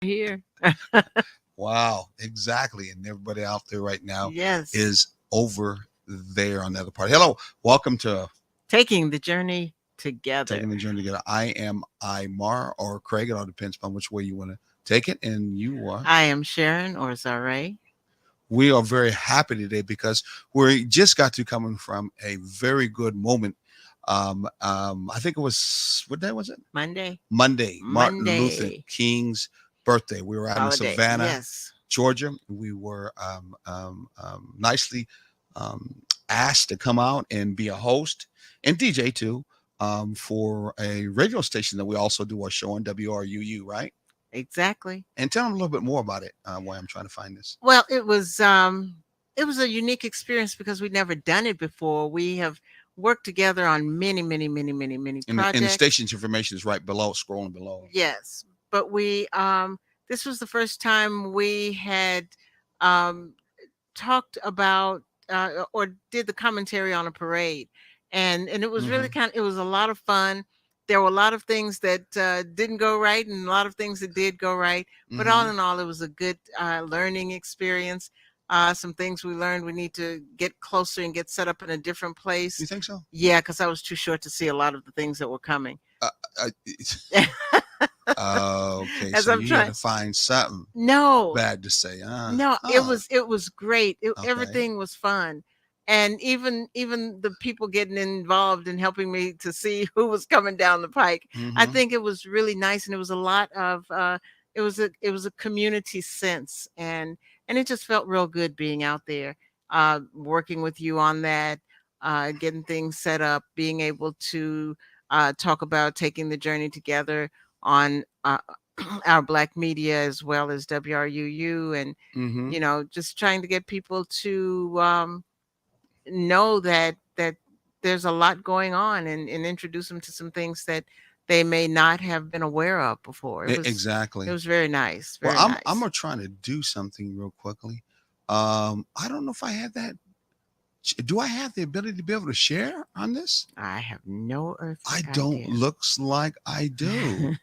Here. Wow, exactly. And everybody out there right now Yes. is over there on the other part. Hello, welcome to Taking the journey together. Taking the Journey Together. I am Imar or Craig. It all depends upon which way you want to take it. And you are. I am Sharon or Zare. We are very happy today because we just got to coming from a very good moment. I think it was, what day was it? Monday. Monday, Martin Luther Monday. King's birthday. We were out in Holiday. Savannah, Yes. Georgia. We were nicely asked to come out and be a host and DJ too, for a radio station that we also do our show on WRUU, right? Exactly. And tell them a little bit more about it. Why I'm trying to find this. Well, it was a unique experience because we'd never done it before. We have worked together on many And the projects. station's information is right below, scrolling below. Yes, but we this was the first time we had um talked about or did the commentary on a parade, and it was really Mhm. it was a lot of fun. There were a lot of things that didn't go right and a lot of things that did go right, but all Mhm. in all it was a good learning experience. Some things we learned, we need to get closer and get set up in a different place. You think so? Yeah, because I was too short to see a lot of the things that were coming. Uh, uh, okay, As so I'm you had trying, to find something no, bad to say. no, Oh, it was great. okay. Everything was fun. And even the people getting involved and helping me to see who was coming down the pike. I Mm-hmm. think it was really nice, and it was a lot of it was a community sense, and it just felt real good being out there working with you on that, getting things set up, being able to talk about taking the journey together on our black media as well as WRUU, and Mm-hmm. just trying to get people to know that there's a lot going on, and introduce them to some things that they may not have been aware of before. It Exactly. was very nice, Well, very I'm nice. gonna try to do something real quickly. I don't know if I have that. Do I have the ability to be able to share on this? I have no earthly I don't. idea. Looks like I do.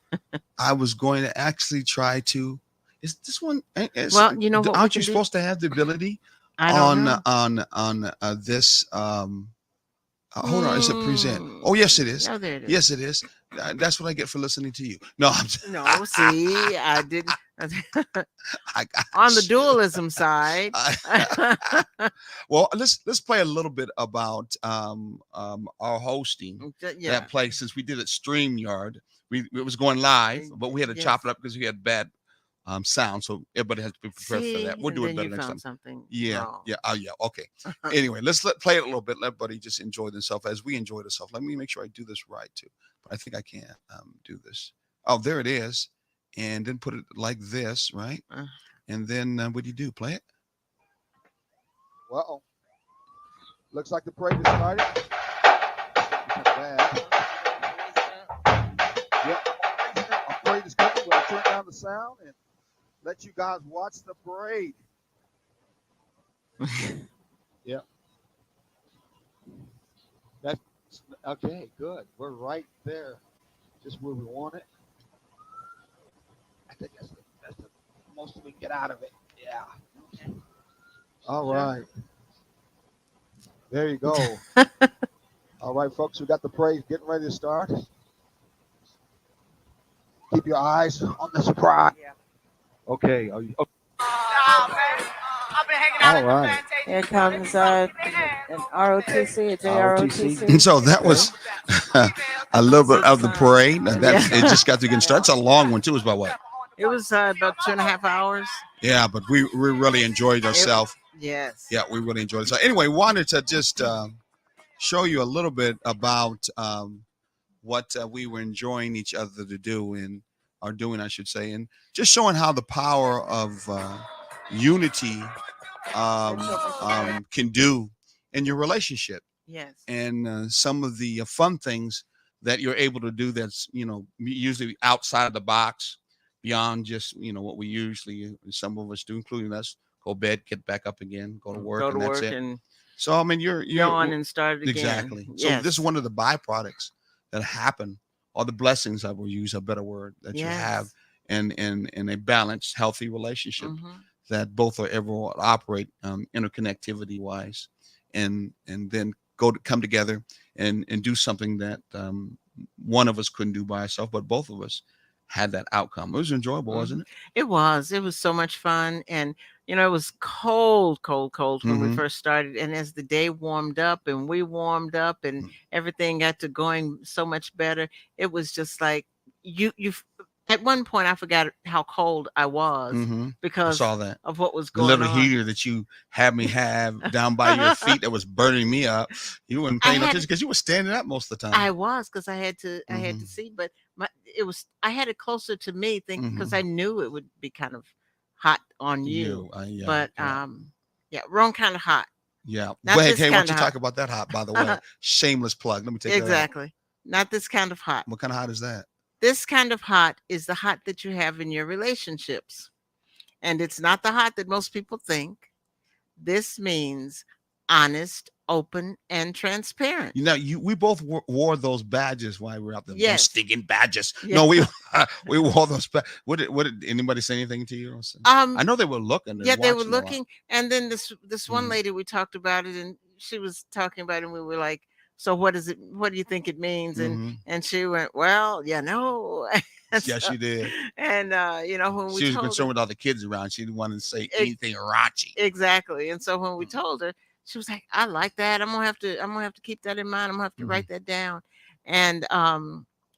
I was going to actually try to. Is this one? Well, you know what we Aren't you can do? supposed to have the ability I don't know. on this? Hold on. Is it present? Mm. Oh, yes, it is. Oh, there it is. Yes, it is. That's what I get for listening to you. No, I'm. No, see, I didn't. I got On the you. dualism side. I, well, let's play a little bit about our hosting Yeah. that place since we did it StreamYard. It was going live, but we had to Yes. chop it up because we had bad sound, so everybody has to be prepared for that. See, We'll and do it then better you next found time. something Yeah, wrong. yeah, oh yeah, okay. Anyway, play it a little bit. Let everybody just enjoy themselves as we enjoy themselves. Let me make sure I do this right too. But I think I can do this. Oh, there it is, and then put it like this, right? Uh, And then what do you do? Play it. Well, looks like the parade has started. Bad. Yep. A parade is coming. We'll turn down the sound and let you guys watch the parade. Yep. That's okay. Good. We're right there, just where we want it. I think that's the most we can get out of it. Yeah. All right. There you go. All right, folks, we got the parade getting ready to start. Keep your eyes on the surprise. Okay. Are you, okay. All right. Here comes an ROTC, a ROTC. And JROTC. so that was a little bit of the parade. That's Yeah. it. Just got to get started. It's a long one too. It's about what? It was about 2.5 hours. Yeah, but we really enjoyed ourselves. Yes. Yeah, we really enjoyed it. So anyway, wanted to just show you a little bit about what we were enjoying each other to do and are doing, I should say, and just showing how the power of unity can do in your relationship, Yes. and some of the fun things that you're able to do. That's usually outside of the box, beyond just what we usually some of us do, including us. Go bed, get back up again, go to work, Go to and that's work it. and So I mean, you're yawn and start again. exactly. So Yes. this is one of the byproducts that happen, or the blessings, I will use a better word, that you have Yes. and a balanced, healthy relationship Mhm. that both are able to operate interconnectivity wise, and then come together and do something that one of us couldn't do by ourselves, but both of us had that outcome. It was enjoyable, Mhm. wasn't it? It was. It was so much fun, and, it was cold, cold, cold when we Mm-hmm. first started, and as the day warmed up and we warmed up and everything got to going so much better, it was just like you at one point, I forgot how cold I was Mm-hmm. I because saw that. of what was The going little on. heater that you had me have down by your feet that was burning me up. You weren't I paying no had attention because you were standing up most of the time. I was because I had to Mm-hmm. see, but I had it closer to me, think because Mm-hmm. I knew it would be kind of hot on you, Yeah, but yeah. yeah, wrong kind of hot, Yeah. not Hey, this hey, why don't kind you of talk hot. about that hot, by the way? Shameless plug. Let me take that out. Exactly, not this kind of hot. What kind of hot is that? This kind of hot is the hot that you have in your relationships, and it's not the hot that most people think. This means honest, open, and transparent. We both wore those badges while we were out there. Those Yes, stinking badges. yeah. No, we we wore those. What did anybody say anything to you? I Um, know they were looking and Yeah, they were watching a lot. looking, and then this one Mm-hmm. lady, we talked about it, and she was talking about it, and we were like, "So what is it? What do you think it means?" Mm-hmm. And she went, "Well, and Yes, so, she did. when we She was told concerned her with all the kids around. She didn't want to say e- anything raunchy. exactly, and so when we told her, she was like, "I like that. I'm gonna have to keep that in mind. I'm gonna have to Mm-hmm. write that down." And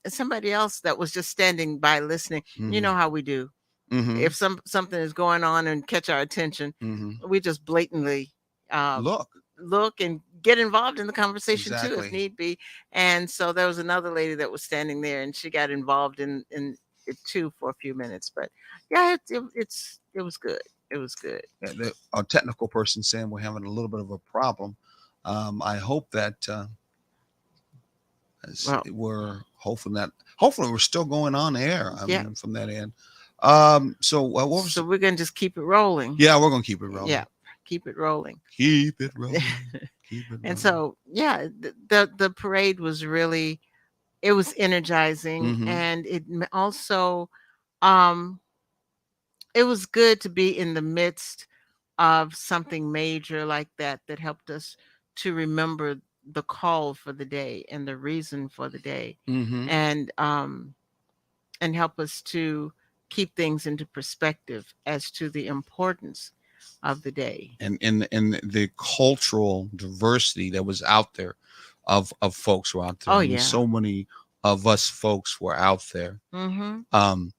somebody else that was just standing by listening, you Mm-hmm. know how we do Mm-hmm. if something is going on and catch our attention, Mm-hmm. we just blatantly uh, Look, look and get involved in the conversation too, if exactly. need be. And so there was another lady that was standing there, and she got involved in it too for a few minutes. But yeah, it was good. It was good. A technical person saying we're having a little bit of a problem. I hope that Well, hopefully we're still going on air. I yeah. mean, from that end. So what was So it? we're gonna just keep it rolling. Yeah, we're gonna keep it Yeah, rolling. keep it rolling. Keep it rolling. Keep it And rolling. so yeah, the parade was really, it was energizing, Mm-hmm. and also um it was good to be in the midst of something major like that, that helped us to remember the call for the day and the reason for the day, Mm-hmm. and help us to keep things into perspective as to the importance of the day. And the cultural diversity that was out there of folks were out there. Oh I mean, yeah. so many of us folks were out there. Mhm. Um,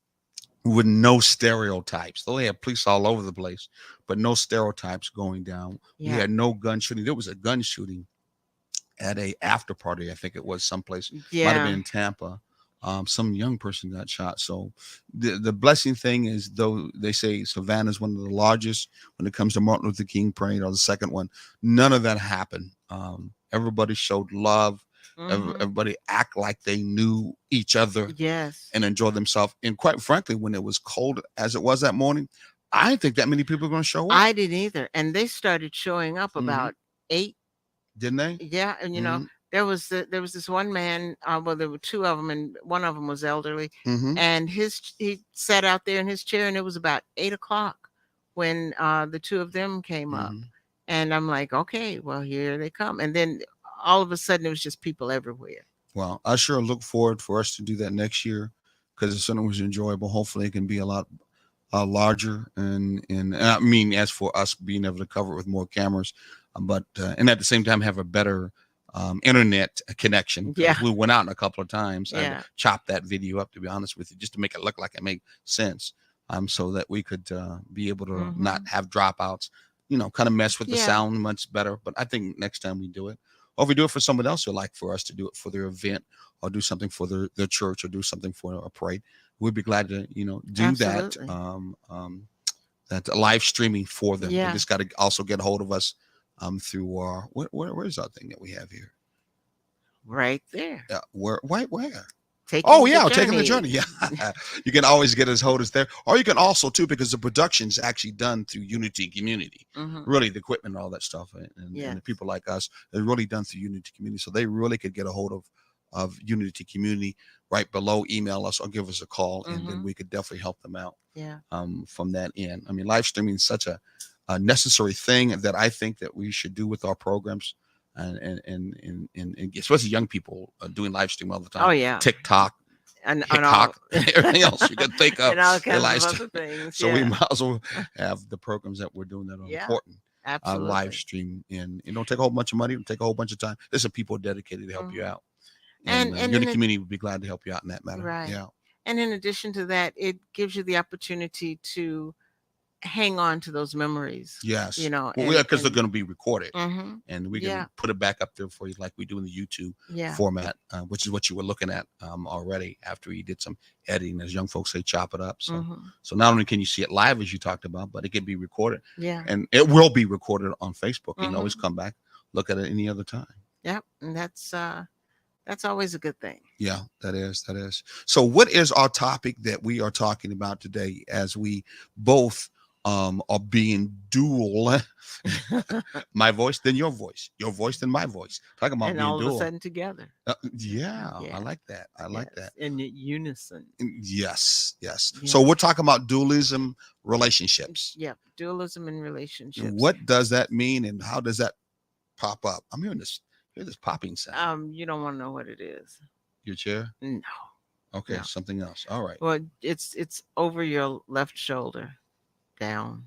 with no stereotypes. Though they had police all over the place, but no stereotypes going down. We Yeah. had no gun shooting. There was a gun shooting at a after party. I think it was someplace. Might have been Yeah. in Tampa. Some young person got shot. So the blessing thing is, though they say Savannah is one of the largest when it comes to Martin Luther King parade, or the second one, none of that happened. Everybody showed love. Mhm. Everybody act like they knew each other Yes. and enjoy themselves. And quite frankly, when it was cold as it was that morning, I didn't think that many people were going to show up. I didn't either, and they started showing up Hmm. about 8. Didn't they? Yeah, and Hmm. there was this one man. Well, there were two of them, and one of them was elderly, Hmm. and he sat out there in his chair, and it was about 8 o'clock when the two of them came up, Hmm. and I'm like, okay, well, here they come, and then all of a sudden it was just people everywhere. Well, I sure look forward for us to do that next year because it certainly was enjoyable. Hopefully, it can be a lot larger, and I mean, as for us being able to cover it with more cameras, but and at the same time have a better internet connection Yeah, because we went out a couple of times. I had to yeah. chop that video up, to be honest with you, just to make it look like it made sense, so that we could be able to not Hmm. have dropouts. Kind of mess with the Yeah, sound much better. But I think next time we do it, or if we do it for someone else who'd like for us to do it for their event, or do something for their church, or do something for a parade, we'd be glad to do that absolutely. that live streaming for them. They Yeah, just got to also get a hold of us through our where's our thing that we have here. right there. Where? Oh Taking the yeah, taking the journey. journey. Yeah, you can always get us hold us there, or you can also too, because the production's actually done through Unity Community. Hmm. Really, the equipment and all that stuff, and Yes. the people like us, they're really done through Unity Community, so they really could get a hold of of Unity Community, right below, email us or give us a call, and then Mhm. we could definitely help them out Yeah. from that end. I mean, live streaming is such a necessary thing that I think that we should do with our programs, and especially young people doing live stream all the Oh time. yeah. TikTok, And all Hickok, everything else you can think of. and all They kinds live of other stream. things. So we Yeah. might as well have the programs that we're doing that are Yeah. important live Absolutely. stream, and it don't take a whole bunch of money. It'll take a whole bunch of time. There's some people dedicated to help you Mhm. out, and And Unity in Community would be glad to help you out in that matter. Right. Yeah. And in addition to that, it gives you the opportunity to hang on to those memories, Yes. Well, yeah, and because they're going to be recorded, and we yeah, can put it back up there for you, like we do in the YouTube yeah, format, which is what you were looking at already after you did some editing, as young folks say, chop it up. So, hmm so not only can you see it live as you talked about, but it can be recorded, yeah, and it will be recorded on Facebook. You can always hmm come back, look at it any other time. yep, and that's always a good thing. Yeah, that is. That is. So, what is our topic that we are talking about today as we both are being dual? My voice, then your voice, then my voice. Talking about And being all of a dual. sudden together, Yeah, I yeah, like that. I like yes, that. in unison, Yes, yes. So, yeah, we're talking about dualism relationships. yep, dualism in And relationships. what does that mean, and how does that pop up? I'm hearing this. Hear this popping sound. You don't want to know what it is. Your chair. No, Okay, no. something else. All right. Well, it's over your left shoulder, down,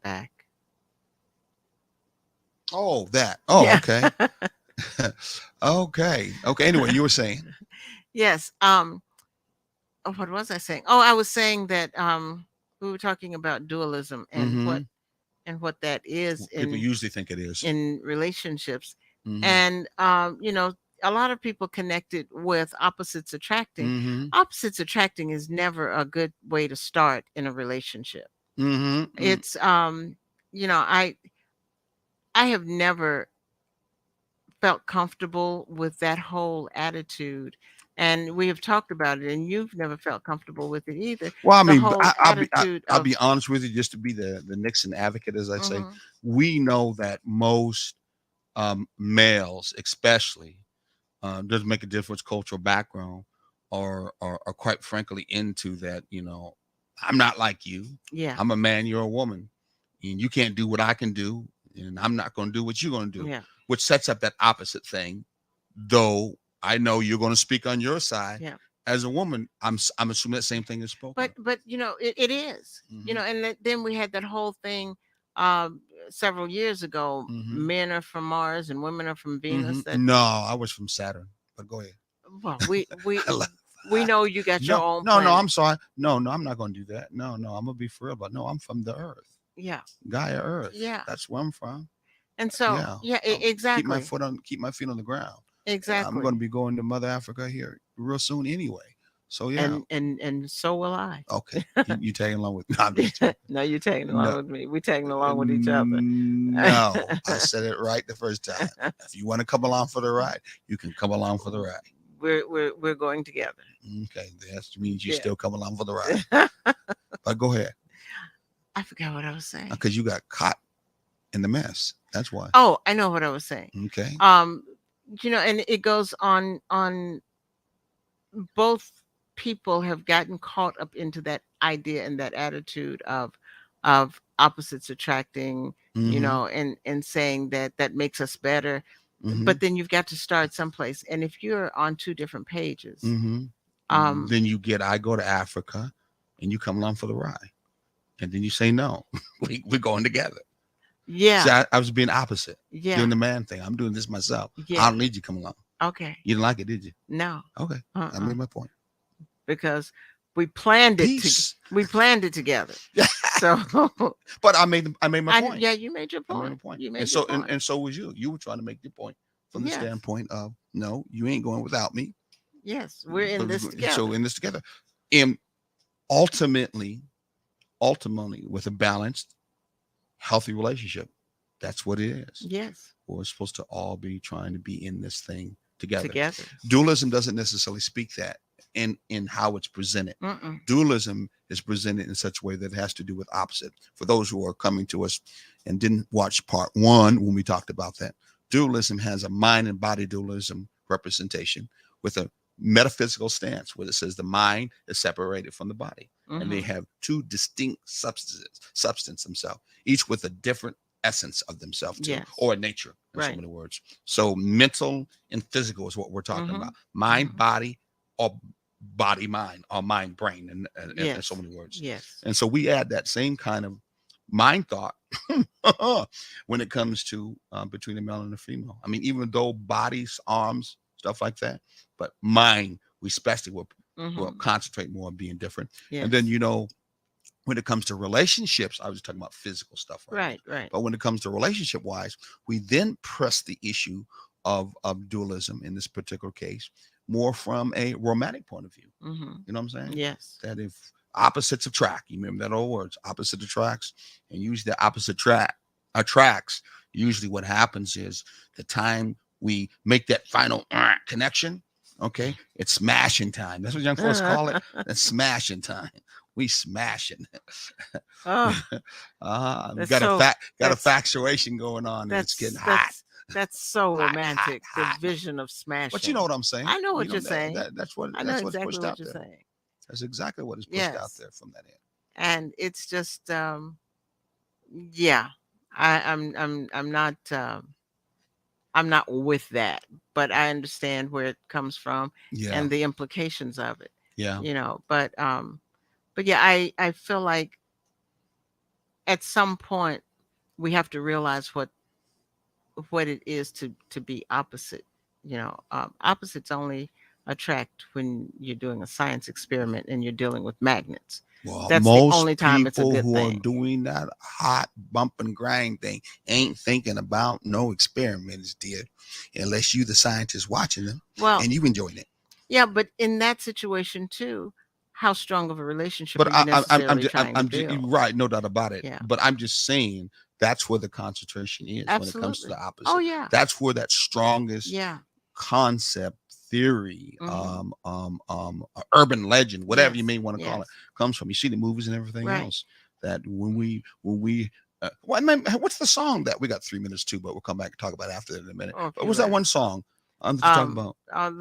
back. Oh, that. Oh, Yeah. okay. Okay. Okay. Anyway, you were saying. Yes. What was I saying? Oh, I was saying that we were talking about dualism and Mm-hmm. what that is People usually think it is. in relationships, Mm-hmm. and a lot of people connect it with opposites attracting. Mm-hmm. Opposites attracting is never a good way to start in a relationship. Mm-hmm. It's I have never felt comfortable with that whole attitude. And we have talked about it, and you've never felt comfortable with it either. Well, I The mean, whole attitude I'll of, be honest with you, just to be the Nixon advocate, as I say. mhm, We know that most males, especially, doesn't make a difference, cultural background, or quite frankly into that. I'm not like you. yeah, I'm a man. You're a woman, and you can't do what I can do, and I'm not going to do what you're going to do, yeah, which sets up that opposite thing. Though I know you're going to speak on your side yeah. as a woman, I'm assuming that same thing is spoken. But it is, Mm-hmm. and then we had that whole thing several years ago. Mm-hmm. Men are from Mars and women are from Mm-hmm. Venus. That No, I was from Saturn, but go ahead. well, we we I love- we know you got your no, own no, no. planet. I'm sorry. No, no, I'm not going to do that. No, no. I'm gonna be for real, but no, I'm from the Earth, Yeah, Gaia Earth. yeah. That's where I'm from. And so Yeah. yeah, Keep exactly, keep my feet on the ground. I'm exactly. going to be going to Mother Africa here real soon anyway. So yeah. And so will I. Okay. You tagging along with? No, I'm just joking. No, you're tagging along No, with me. We're tagging along with each other. no. I said it right the first time. If you want to come along for the ride, you can come along for the ride. We're going together. Okay, that means you Yeah. still come along for the ride. But go ahead, I forgot what I was saying. because you got caught in the mess. That's why. Oh, I know what I was saying. Okay. And it goes on. Both people have gotten caught up into that idea and that attitude of opposites attracting, Mm-hmm. and saying that that makes us better. Mm-hmm. But then you've got to start someplace. And if you're on two different pages, Mm-hmm. um, Then I go to Africa, and you come along for the ride, and then you say no. We're going together. yeah, See, I was being opposite, yeah, doing the man thing. I'm doing this myself. I yeah. don't need you to come along. Okay. You didn't like it, did you? No, Okay, I made my point. because we planned it. Peace. We planned it together. So But I made my point. yeah, you made your I made point. my point. You made And your so point. and so was you. You were trying to make your point from the Yes. standpoint of no, you ain't going without me. Yes, we're in this together. So in this together, and ultimately, with a balanced, healthy relationship, that's what it is. Yes, We're supposed to all be trying to be in this thing together. together. Dualism doesn't necessarily speak that in how it's presented. Mm-mm. Dualism is presented in such a way that it has to do with opposite. For those who are coming to us and didn't watch part one when we talked about that, dualism has a mind and body dualism representation with a metaphysical stance where it says the mind is separated from the body, and they Mm-hmm. have two distinct substance themselves, each with a different essence of themselves too, Yes. or nature, in so Right. many words. So mental and physical is what we're talking Mm-hmm. about. Mind, Mm-hmm. body, or body, mind, or mind, brain, in so Yes. many words. Yes. And so we add that same kind of mind thought when it comes to between the male and the female. I mean, even though bodies, arms, stuff like that, but mind, we especially will Mm-hmm. concentrate more on being different. And then, Yes. when it comes to relationships, I was talking about physical stuff right now. Right. Right. But when it comes to relationship wise, we then press the issue of dualism in this particular case more from a romantic point of view. Mm-hmm. You know what I'm saying? Yes. That if opposites attract, you remember that old words, opposite attracts, and usually the opposite track attracts. Usually what happens is the time we make that final connection, okay, it's smashing time. That's what young folks call it. That's smashing time. We smashing. Oh, We that's got a so that's factuation going on, and it's getting that's hot, that's that's so hot, hot, romantic. The hot. vision of But you know smashing. what I'm saying? I know You what know you're saying. I know that's what's exactly pushed what out you're there. saying. That's exactly what is pushed out Yes. there from that end. And it's just yeah. I'm not with that, but I understand where it comes from Yeah, and the implications of it. yeah, But yeah, I feel like at some point we have to realize what it is to be opposite. Opposites only attract when you're doing a science experiment and you're dealing with magnets. well, That's the most only time it's a people good who are thing. doing that hot bump and grind thing ain't thinking about no experiments, dear, unless you the scientist watching them Well, and you enjoying it. yeah, but in that situation too, how strong of a relationship But are you I'm necessarily just, trying to you're build? right, no doubt about it. Yeah, But I'm just saying that's where the concentration is when it comes to absolutely. the Oh opposite. yeah, That's where that strongest yeah. concept, theory, Mm-hmm. urban legend, whatever you Yes, may want to call it, yes. comes from. You see the movies and everything Right. else. That what's the song that we got 3 minutes to, but we'll come back and talk about it after that in a minute. Oh, if But you what's that like. one song that you're talking about?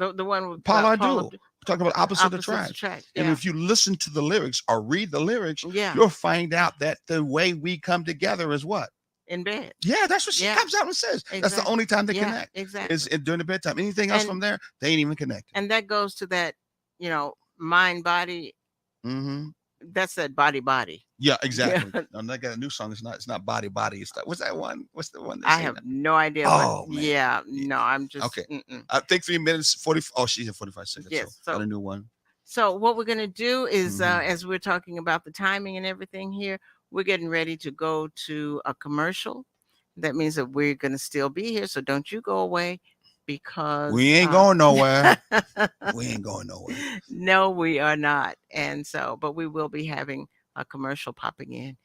The one with Paula Paula Abdul. We're talking about opposite opposites attract. attract. And Yeah, if you listen to the lyrics or read the lyrics, yeah. you'll find out that the way we come together is what? In bed. Yeah, that's what she Yeah, comes out and says. That's the exactly. only time they Yeah, connect is exactly. during the bedtime. Anything else And from there, they ain't even connected. and that goes to that, mind body. Mm-hmm. That's that body. Yeah, Yeah. exactly. And I got a new song. It's not body body. It's not, what's that one? What's the one they I sing have that? no idea, but Oh man. yeah, Yeah. no, I'm just Okay. mm-mm. I think 3 minutes 40. Oh, she's in 45 seconds. So Yes. got a new one. So what we're gonna do is, Mm-hmm. as we're talking about the timing and everything here, we're getting ready to go to a commercial. That means that we're gonna still be here, so don't you go away We because ain't going nowhere. We ain't going nowhere. no, we are not. And so, but we will be having a commercial popping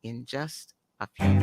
in just a few.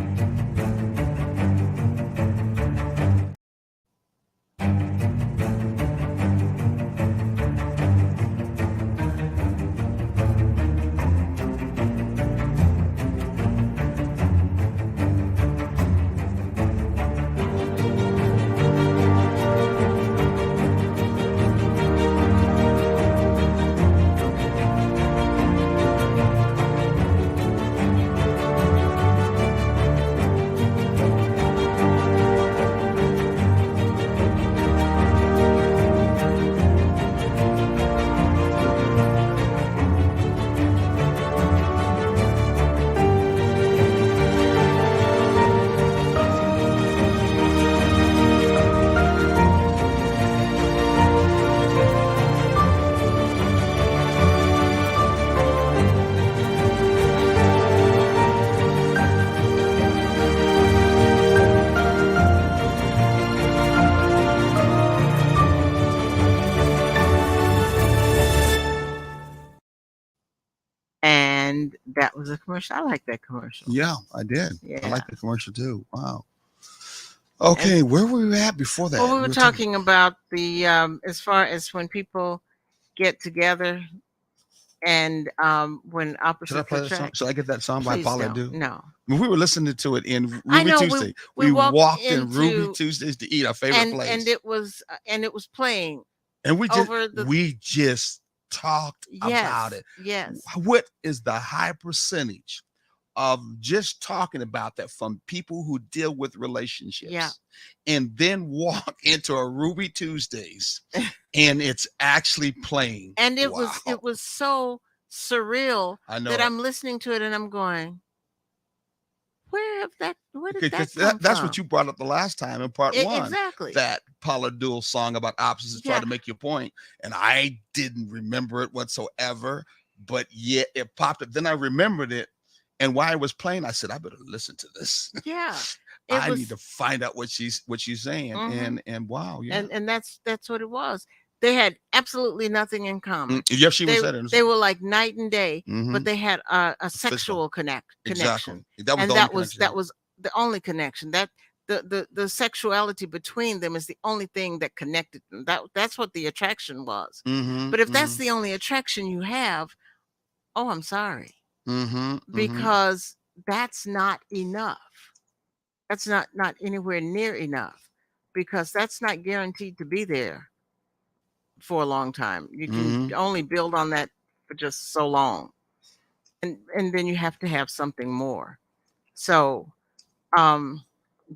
And that was a commercial. I like that commercial. Yeah, I did. I Yeah. like the commercial too. Wow. And Okay, where were we at before well, that? we We were were talking. talking about the as far as when people get together and when Should I opposites play that song? attract. Should I get that song by Please Paula don't. Do? No. When we were listening to it in I Ruby know Tuesday, we we walked walked in Ruby into Tuesdays to eat, our favorite and place, it was playing and over the we just talked about yes, it. yes. What is the high percentage of just talking about that from people who deal with Yeah. relationships, and then walk into a Ruby Tuesdays and it's actually playing? And Wow, it was so surreal I know that it. I'm listening to it and I'm going, where did that Because come that's what from? you brought up the last time in part one. Exactly. That Paula Duel song about opposites try Yeah. to make your point, and I didn't remember it whatsoever, but yet it popped up. Then I remembered it, and while I was playing, I said, "I better listen to this. Yeah. It I need to was find out what she's saying." mhm. And wow, yeah. And that's what it was. They had absolutely nothing in common. Yes, she even They said it in the they song. were like night and day, Mm-hmm. but they had a Physical, sexual exactly. connection, That was and the only connection. that was the only connection. That the sexuality between them is the only thing that connected them. That's what the attraction was. Mm-hmm. But if Mm-hmm. that's the only attraction you have, oh, I'm sorry, Mm-hmm. Mm-hmm. because that's not enough. That's not anywhere near enough, because that's not guaranteed to be there for a long time. You can Mm-hmm. only build on that for just so long. And then you have to have something more. So, um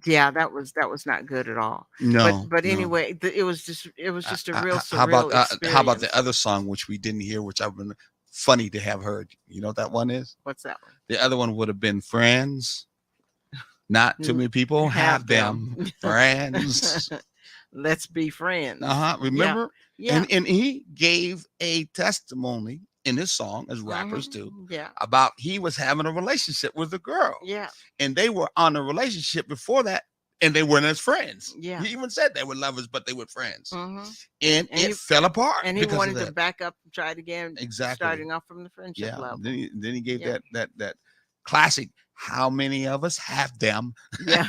yeah, that was not good at all. No, But no. anyway, it was just a real surreal How about the experience. other song which we didn't hear, which I've been funny to have heard? You know what that one is? What's that one? The other one would have been Friends. Not too Mm, many people have have them. them. Friends. Let's be friends. Uh-huh. Yeah. Remember? Yeah. And he gave a testimony in his song, as rappers do, Yeah. about he was having a relationship with a girl. Yeah. And they were on a relationship before that, and they weren't as friends. Yeah. He even said they were lovers, but they were friends. hmm And And it he fell apart and he because of wanted to that. back up and try it again, Exactly. starting off from the friendship Yeah. level. Then he gave Yeah. that classic. How many of us have them? Yeah.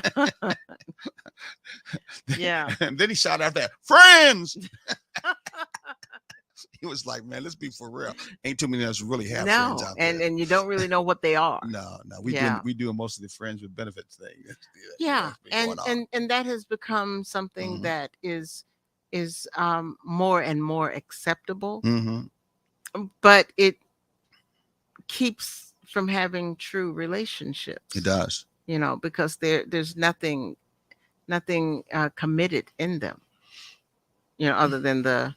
Yeah. And then he shouted out there, friends. He was like, man, let's be for real. Ain't too many of us really have friends No, out there. and you don't really know what they are. No, Yeah. we doing most of the friends with benefits thing. Yeah, That's been going on. and that has become something Mhm. that is more and more acceptable, Mhm. but it keeps from having true relationships. It does. You know, because there's nothing committed in them. You know, other than the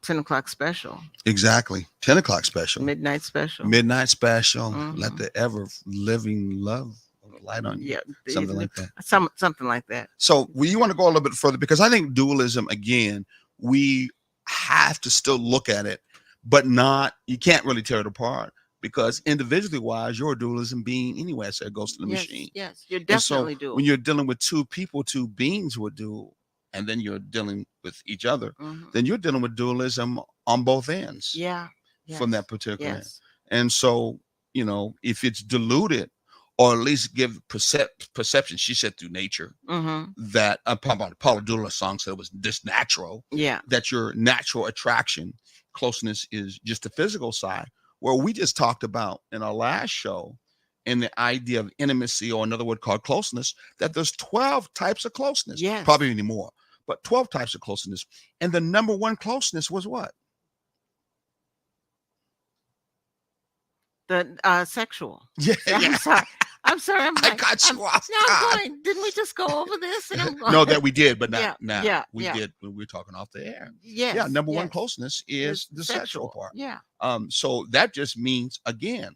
10 o'clock special, Exactly. 10 o'clock special. midnight special. Midnight special. Let Mhm. the ever living love light on you. Yeah, Something like that. something like that. So you want to go a little bit further, because I think dualism, again, we have to still look at it, but not, you can't really tear it apart, because individually wise, you're a dualism being anyway. So it goes to the Yes, machine. yes, you're And so definitely doing. when you're dealing with two people, two beings who are dual, and then you're dealing with each other, Mhm. then you're dealing with dualism on both ends Yeah. from Yes. that particular end. Yes. And so, if it's diluted, or at least give perception, she said through nature, Mm-hmm. that Paula Dula song said it was just natural, Yeah. that your natural attraction, closeness is just the physical side. Where we just talked about in our last show, in the idea of intimacy, or another word called closeness, that there's 12 types of closeness, Yes. probably any more, but 12 types of closeness. And the number one closeness was what? The sexual. Yeah, I'm yeah. sorry. I'm sorry. I'm I like, got you off no, I'm guard. going. Didn't we just go over this? And I'm going. No, that we did, but not Yeah, now. yeah, We yeah. did when we were talking off the air. Yes. Yeah, number one yes. closeness is It's the sexual part. Yeah. So that just means, again,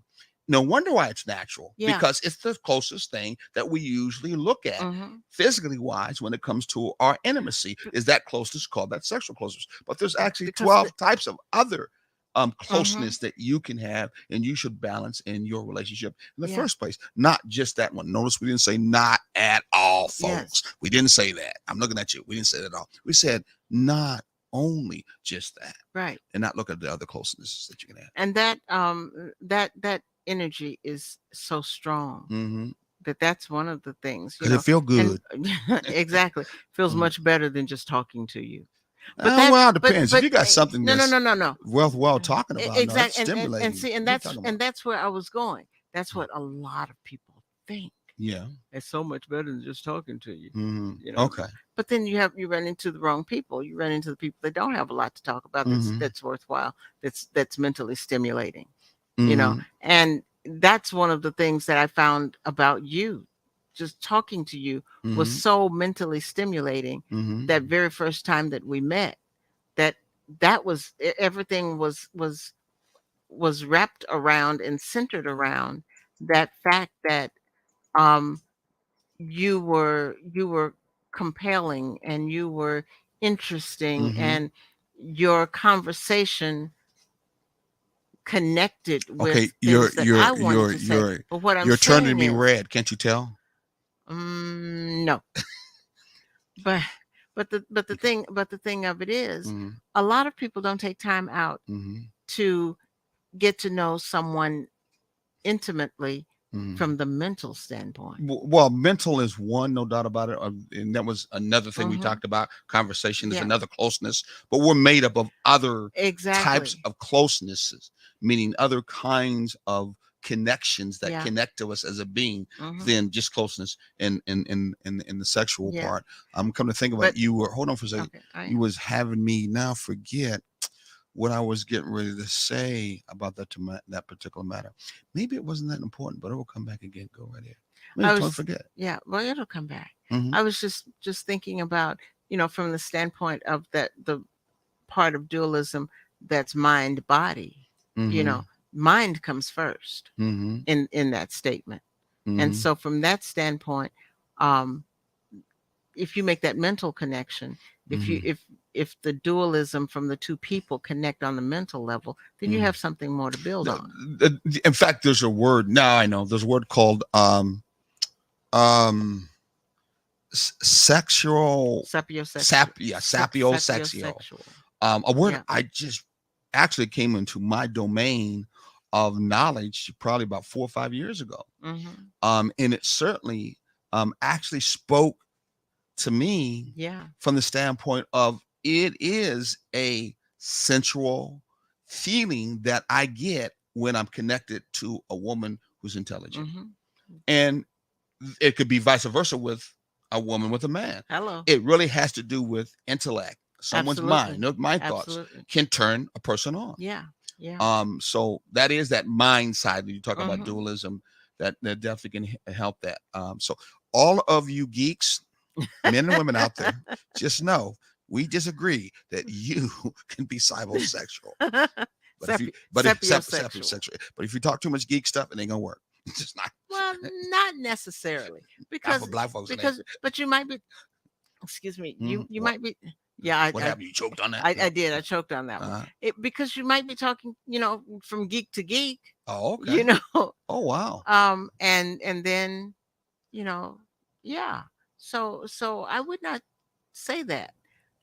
no wonder why it's natural, Yeah. because it's the closest thing that we usually look at, Mm-hmm. physically wise, when it comes to our intimacy, is that closeness called that sexual closeness. But there's actually Because 12 types of other Mm-hmm. closeness that you can have and you should balance in your relationship in the Yeah. first place, not just that one. Notice we didn't say not at all, folks. Yes. We didn't say that. I'm looking at you. We didn't say that at all. We said not only just that, Right. and not look at the other closenesses that you can have. And that energy is so strong Mm-hmm. that's one of the things. Because it feel good. Exactly. Feels Mhm. much better than just talking to you. But that, Well, it depends. If but you got something no, no, that's no, no, no. worthwhile talking about, no, that's Exactly, and stimulating. see, What are you talking about? and that's where I was going. That's what a lot of people think. Yeah. It's so much better than just talking to you, Hmm. you know. Okay. But then you run into the wrong people. You run into the people that don't have a lot to talk about. Hmm. That's worthwhile. That's mentally stimulating, you know. Hmm. And that's one of the things that I found about you. Just talking to you was Hmm. so mentally stimulating. Hmm. That very first time that we met, that that was everything was wrapped around and centered around that fact that um you were compelling, and you were interesting, Hmm. and your conversation connected with Okay, things that I wanted to say. But what I'm you're turning saying me is, red. Can't you tell? no, but the thing of it is, Hmm. a lot of people don't take time out Hmm. to get to know someone intimately Hmm. from the mental standpoint. Well, mental is one, no doubt about it. And that was another thing we Hmm. talked about. Conversation is Yeah, another closeness, but we're made up of other types exactly. of closenesses, meaning other kinds of connections that Yeah. connect to us as a being Hmm. than just closeness in the sexual Yeah. part. I'm coming to think about But it, you were hold on for a second. okay, I You am. was having me now forget what I was getting ready to say about that particular matter. Maybe it wasn't that important, but it will come back again. Go right ahead. Maybe I totally was, forget. yeah, well, it'll come back. Hmm. I was just thinking about, from the standpoint of that the part of dualism that's mind body. You Hmm. know, mind comes first Hmm. in that statement. And Hmm. so from that standpoint, um if you make that mental connection, if you Hmm. if the dualism from the two people connect on the mental level, then you Hmm. have something more to build No, on. in fact, there's a word. Now I know there's a word called um sexual Sapiosexual, sapiosexual. sapiosexual. A word Yeah. I just actually came into my domain of knowledge probably about 4 or 5 years ago. Hmm. And it certainly actually spoke to me Yeah. from the standpoint of it is a sensual feeling that I get when I'm connected to a woman who's intelligent. Hmm. And it could be vice versa with a woman with a man. Hello. It really has to do with intellect. Someone's mind, Absolutely. my thoughts Absolutely. can turn a person on. Yeah. Yeah. So that is that mind side that you talk about Hmm. dualism that definitely can help that. So all of you geeks, men and women out there, just know we disagree that you can be cybersexual. But if you, but if Sapiosexual. but if you talk too much geek stuff, it ain't gonna work. It's just not. Well, not necessarily, Not for because black folks, it ain't. but you might be, excuse me, Mhm. you might be, yeah, What happened? You choked on that? I No. did, I choked on that one. Uh, Because you might be talking, from geek to geek, oh, okay. you know, Oh, wow. and then, you know, yeah. So I would not say that,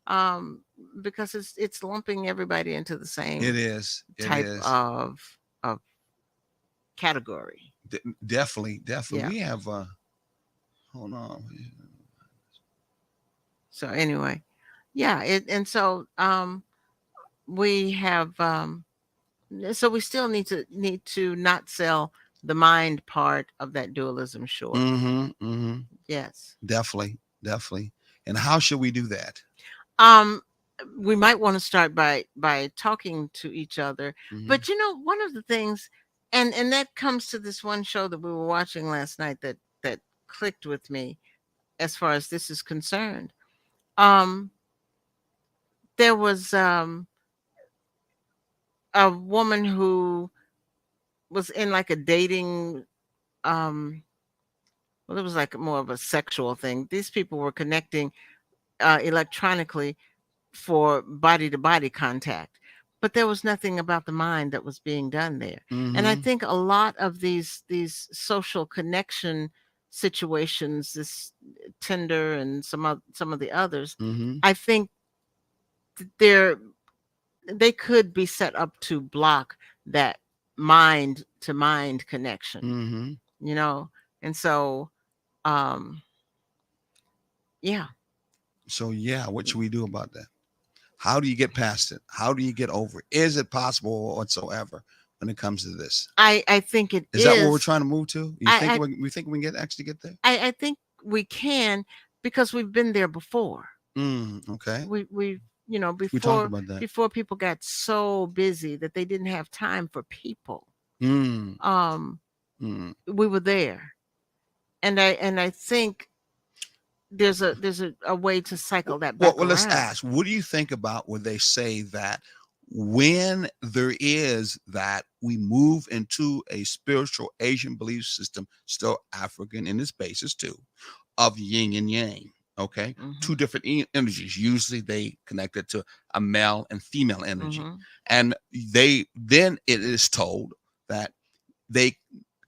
um, because it's lumping everybody into the It same is. It type is. of category. Definitely, definitely. Yeah. We have. Hold on. So anyway, yeah, and so we have so we still need to not sell the mind part of that dualism short. Mm-hmm. Mm-hmm. Yes. Definitely, definitely. And how should we do that? Um we might want to start by talking to each other. Mm-hmm. But one of the things, and that comes to this one show that we were watching last night that clicked with me as far as this is concerned. Um there was a woman who was in like a dating, um well, it was like more of a sexual thing. These people were connecting electronically for body to body contact, but there was nothing about the mind that was being done there. And I Mm-hmm. think a lot of these social connection situations, this Tinder and some of the others, Mm-hmm. I think they're they could be set up to block that mind to mind connection, Mm-hmm. you know? And so, um, yeah. So yeah, what should we do about that? How do you get past it? How do you get over it? Is it possible whatsoever when it comes to this? I think it Is that what we're is. trying to move to? You think I we think we can actually get there? I think we can, because we've been there before. Okay. We you know, We talked about that. before people got so busy that they didn't have time for people. Mm, Um, mm. we were there, and I think there's a way to cycle that Well, back let's around. ask. What do you think about when they say that when there is that we move into a spiritual Asian belief system, still African in its basis too, of yin and yang? Okay, Hmm. two different energies. Usually they connect it to a male and female energy, Hmm. and they then it is told that they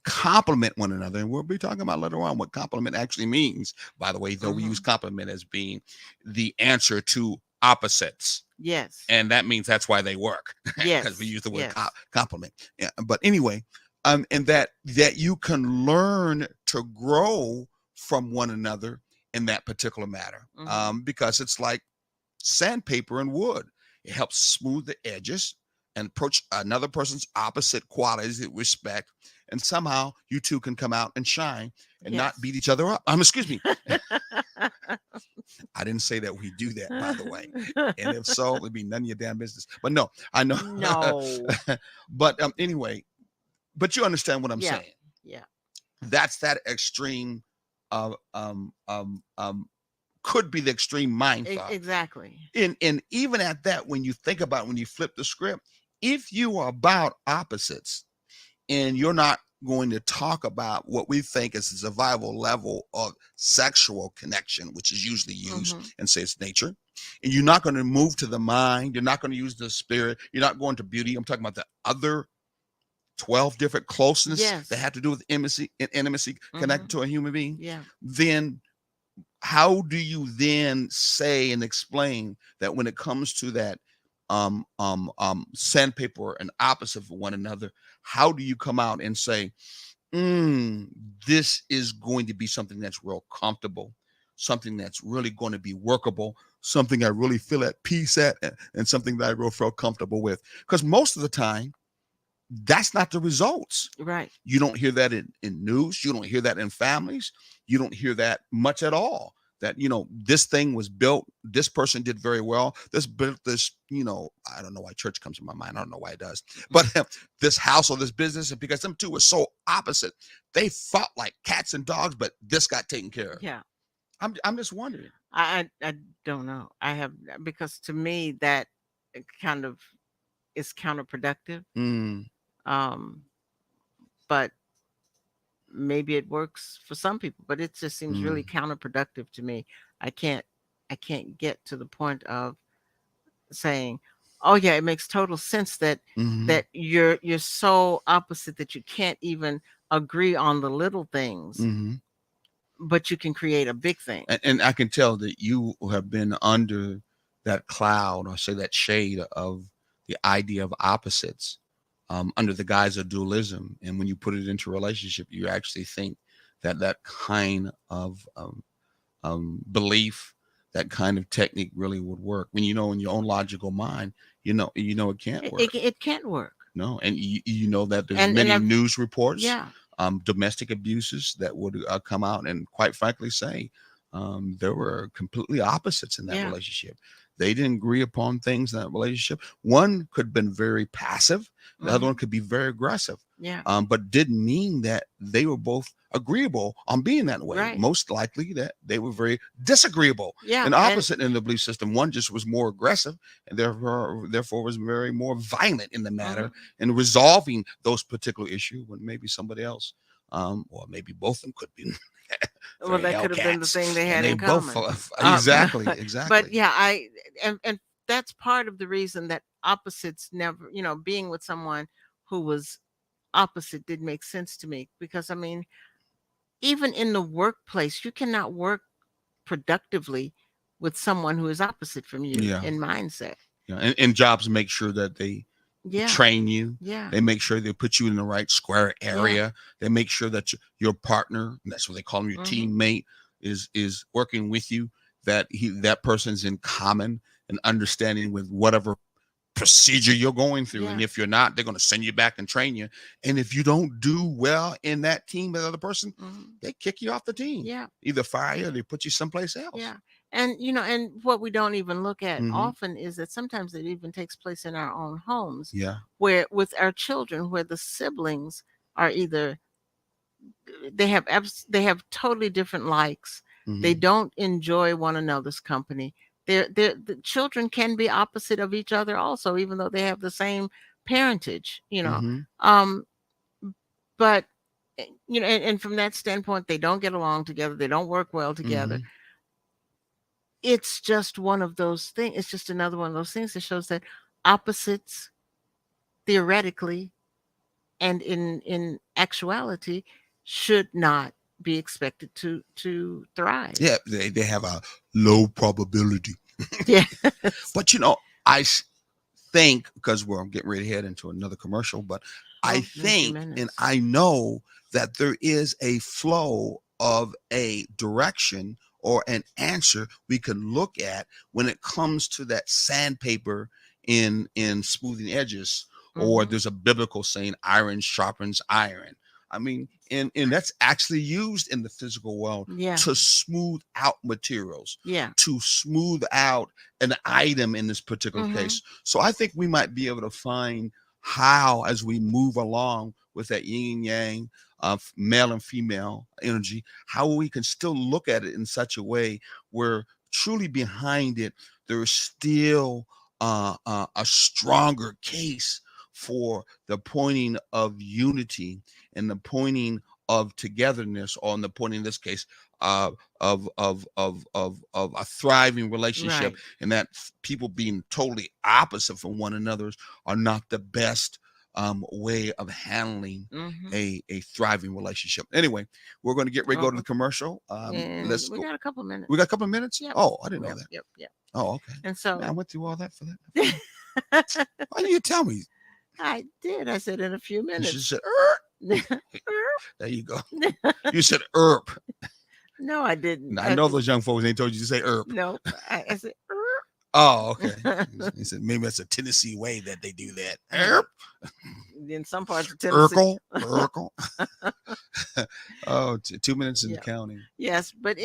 complement one another. And we'll be talking about later on what compliment actually means, by the way, though we use Hmm. compliment as being the answer to opposites. Yes. And that means that's why they work because we Yes. use the word Yes. compliment. Yeah, but anyway, and that you can learn to grow from one another in that particular matter, Hmm. because it's like sandpaper and wood. It helps smooth the edges and approach another person's opposite qualities with respect. And somehow you two can come out and shine and not Yes. beat each other up. Excuse me. I didn't say that we do that, by the way. And if so, it'd be none of your damn business. But no, I know. No. But anyway, but you understand what I'm Yeah. saying. Yeah. That's that extreme uh, um, um, um, could be the extreme mind thought. Exactly. And even at that, when you think about when you flip the script, if you are about opposites and you're not going to talk about what we think is the survival level of sexual connection, which is usually used Hmm. and say it's nature, and you're not going to move to the mind, you're not going to use the spirit, you're not going to beauty. I'm talking about the other 12 different closeness that Yes. have to do with intimacy Hmm. connected to a human being. Yeah. Then how do you then say and explain that when it comes to that sandpaper and opposite of one another, how do you come out and say, this is going to be something that's real comfortable, something that's really going to be workable, something I really feel at peace at, and something that I really feel comfortable with? Because most of the time, that's not the results. Right. You don't hear that in news. You don't hear that in families. You don't hear that much at all. That, this thing was built, this person did very well. This built this, I don't know why church comes to my mind. I don't know why it does. But this house or this business, and because them two were so opposite, they fought like cats and dogs, but this got taken care of. Yeah. I'm just wondering. I don't know. I have, because to me that kind of is counterproductive. Mm, Um, but maybe it works for some people, but it just seems really mm, counterproductive to me. I can't I can't get to the point of saying, "Oh yeah, it makes total sense that mm, you're so opposite that you can't even agree on the little things, mm. but you can create a big thing." And I can tell that you have been under that cloud, or say that shade of the idea of opposites, under the guise of dualism. And when you put it into a relationship, you actually think that that kind of belief, that kind of technique really would work. When in your own logical mind, it can't work. It can't work. No, and you know that there's And many I've news reports, Yeah. domestic abuses that would come out and quite frankly say there were completely opposites in that Yeah. relationship. They didn't agree upon things in that relationship. One could have been very passive, the other one Hmm. could be very aggressive, Yeah. but didn't mean that they were both agreeable on being that way. Right. Most likely that they were very disagreeable Yeah. and And opposite in the belief system. One just was more aggressive and therefore was very more violent in the matter mhm. and resolving those particular issues, when maybe somebody else, or maybe both of them could be Well, very that could have been the thing Hellcats, they and had they in both common. exactly, But exactly. yeah, and that's part of the reason that opposites never, being with someone who was opposite did make sense to me, because I mean, even in the workplace, you cannot work productively with someone who is opposite from you Yeah, in mindset. yeah. And jobs make sure that they Yeah. train you. Yeah. They make sure they put you in the right square Yeah. area. They make sure that your partner, and that's what they call him, your Mhm. teammate, is working with you. That that person's in common, an understanding with whatever procedure you're going through. And Yeah. if you're not, they're going to send you back and train you. And if you don't do well in that team with the other person, Mhm. they kick you off the team, Yeah. either fire you or they put you someplace else. Yeah. And and what we don't even look at Hmm. often is that sometimes it even takes place in our own homes, Yeah. where with our children, where the siblings are either they have totally different likes. They Hmm. don't enjoy one another's company. The children can be opposite of each other also, even though they have the same parentage. Hmm. Um, but and from that standpoint, they don't get along together. They don't work well together. Hmm. It's just one of those things. It's just another one of those things that shows that opposites, theoretically and in actuality, should not be expected to thrive. Yeah, they have a low probability. Yes. But think, because we're getting ready to head into another commercial, but I Oh, in a few think and minutes. I know that there is a flow of a direction or an answer we can look at when it comes to that sandpaper in smoothing edges, or Hmm. there's a biblical saying, iron sharpens iron. I mean, and that's actually used in the physical world Yeah. to smooth out materials, Yeah. to smooth out an item in this particular Hmm. case. So I think we might be able to find how, as we move along with that yin and yang of male and female energy, how we can still look at it in such a way where truly behind it, there's still a stronger case for the pointing of unity and the pointing of togetherness, or in the point in this case, uh, of a thriving relationship, Right. and that people being totally opposite from one another are not the best way of handling Hmm. a thriving relationship. Anyway, we're going to get ready to go to the Oh, commercial. and Let's we go. got a couple minutes. We got a couple of minutes. Yep. Oh, I didn't know Yep. that. Yep. Yep. Oh, okay. And Man, so I went through all that for that. Why didn't you tell me? I did. I said in a few You should have minutes. said, there you go. You said "erp." No, I didn't. I know those young folks ain't told you to say "erp." No, I said. Oh, okay. He said maybe that's a Tennessee way that they do that. "Erp." In some parts of Tennessee. Urkel. Urkel. Oh, 2 minutes and Yeah. counting. Yes, and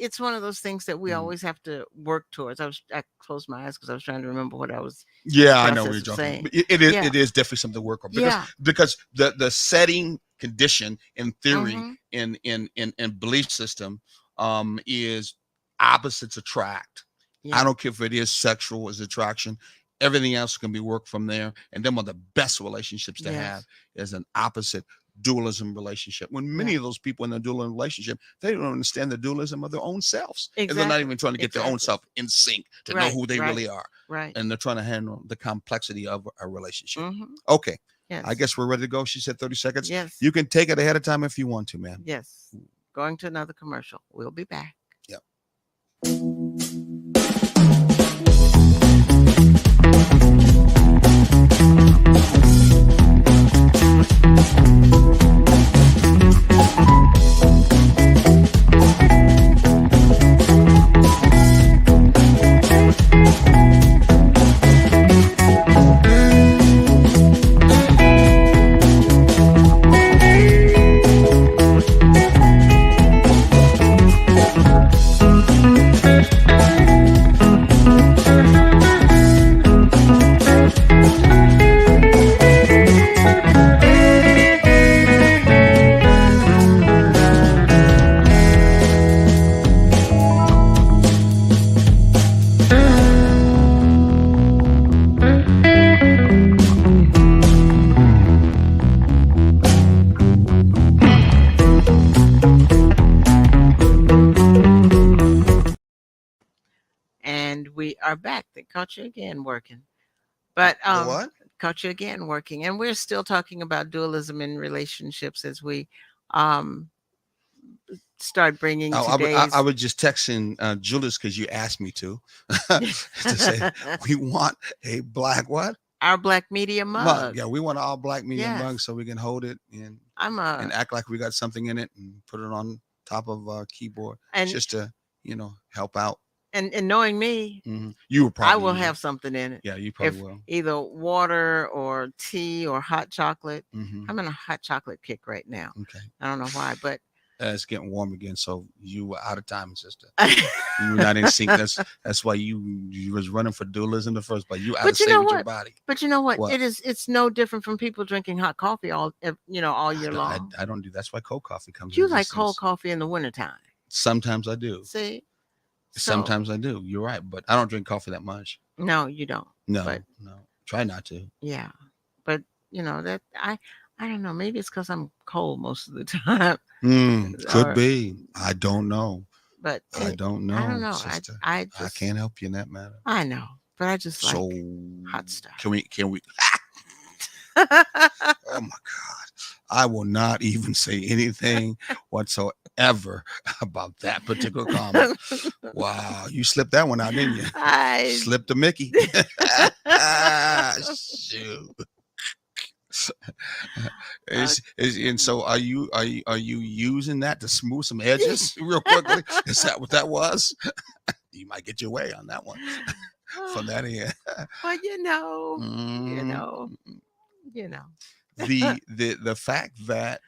it's one of those things that we Mm. always have to work towards. I closed my eyes because I was trying to remember what I was in the Yeah, I know what process you're of talking about. saying. But it is Yeah. it is definitely something to work on, Yeah. because the setting condition in theory Hmm. in belief system is opposites attract. I Yeah. don't care if it is sexual as attraction. Everything else can be worked from there. And then one of the best relationships to have Yes. is an opposite dualism relationship. When Yeah. many of those people in the dual relationship, they don't understand the dualism of their own selves. And they're not Exactly. even trying to get their own Exactly. self in sync to know Right. who they Right. really are. Right. And they're trying to handle the complexity of a relationship. Hmm. Okay. I Yes. guess we're ready to go. She said 30 seconds. Yes. You can take it ahead of time if you want to, man. Yes. Going to another commercial. We'll be back. Yep. And we are back. They caught you again working. But The what? caught you again working. And we're still talking about dualism in relationships as we um start bringing I today's was just texting Julius because you asked me to say we want a black what? our black media Mug. mug. Yeah, we want an all black medium mug Yes. so we can hold it I'm and a act like we got something in it and put it on top of our keyboard and just to help out. And knowing me, You will I probably will use it. have something in it. Yeah, you probably If will. either water or tea or hot chocolate. Hmm. I'm in a hot chocolate kick right now. Okay. I don't know why, but It's getting warm again, so you were out of time, sister. You were not in sync. That's why you was running for dualism in the first place. You out of but you sync know with your what? body. But you know what? What? It's no different from people drinking hot coffee all I year don't, I, long. I don't do. That's why cold coffee comes in You like cold existence. coffee in the wintertime. Sometimes I do. See? So Sometimes I do. You're right, but I don't drink coffee that much. no, you don't. No, But no. Try not to. yeah. But that I don't know. Maybe it's because I'm cold most of the time. Could or be. I don't know. but I don't I don't know, know. sister. I I just can't help you in that matter. I know. But I just like So hot stuff. can we oh my God. I will not even say anything whatsoever about that particular comment. Wow, you slipped that one out, didn't you? I Slipped the Mickey. Shoot. uh, And so are you using that to smooth some edges real quickly? Is that what that was? You might get your way on that one from that end. well, you Mm, know, you know. the fact that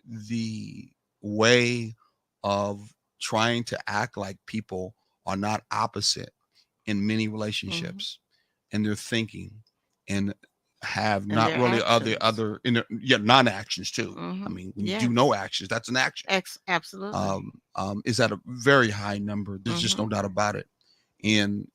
the way of trying to act like people are not opposite in many hmm relationships and their thinking and have And not their really actions. non-actions too. I mean, when you do no Yes. actions, that's an action. Absolutely. Is at a very high number. There's just no hmm doubt about it. And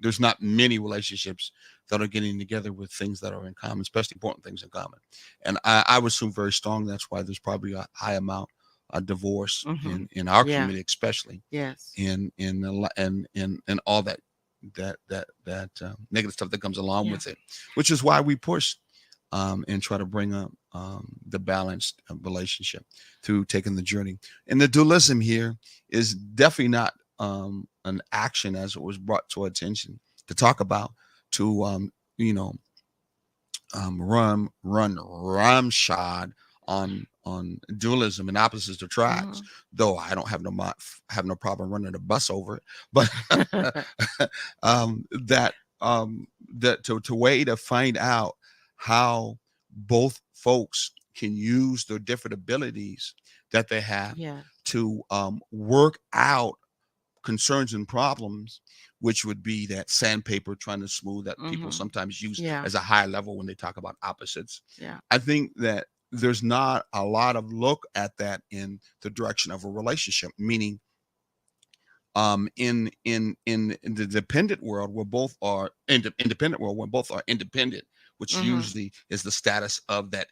there's not many relationships that are getting together with things that are in common, especially important things in common. And I would assume very strong that's why there's probably a high amount of divorce hmm in our Yeah. community, especially Yes. and all that negative stuff that comes along Yeah. with it, which is why we push and try to bring up the balanced relationship through taking the journey. And the dualism here is definitely not an action as it was brought to our attention to talk about, to you know run ramshod on dualism and opposites to tribes. hmm Though I don't have no problem running a bus over it, but that to way to find out how both folks can use their different abilities that they have yes. to work out concerns and problems, which would be that sandpaper trying to smooth that people hmm sometimes use Yeah. as a high level when they talk about opposites. Yeah. I think that there's not a lot of look at that in the direction of a relationship, meaning in the dependent world where both are independent world when both are independent, which hmm usually is the status of that